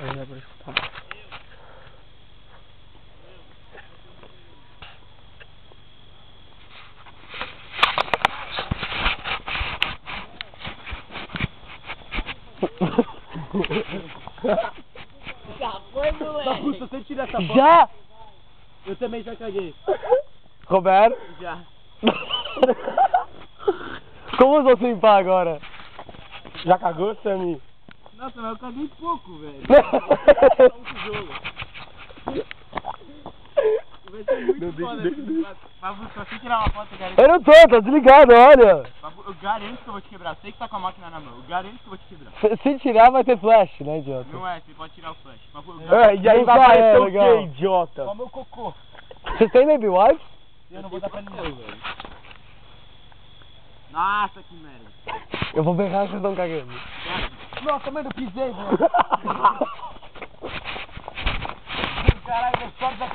Aí dá pra escutar. Já foi, moleque! Babu, se você tirar essa foto... Já! Eu também já caguei. Roberto? Já. Como eu vou se limpar agora? Já cagou, Sammy? Nossa, mas eu caguei pouco, velho. Vai ser muito foda aqui. Babu, se você tirar uma foto, eu garanto. Eu não tô, tá desligado, olha. Babu, eu garanto que eu vou te quebrar. Sei que tá com a máquina na mão. Eu garanto que eu vou te quebrar. Se tirar vai ter flash, né, idiota? Não é, você pode tirar o flash. Babu, eu garanto. E aí vai aparecer o legal. quê, idiota? Só meu cocô. Você tem baby wife? Eu não vou dar pra ninguém, velho. Nossa, que merda. Eu vou berrar que vocês estão cagando. Nossa, mano, eu pisei, velho. Caralho, eu só da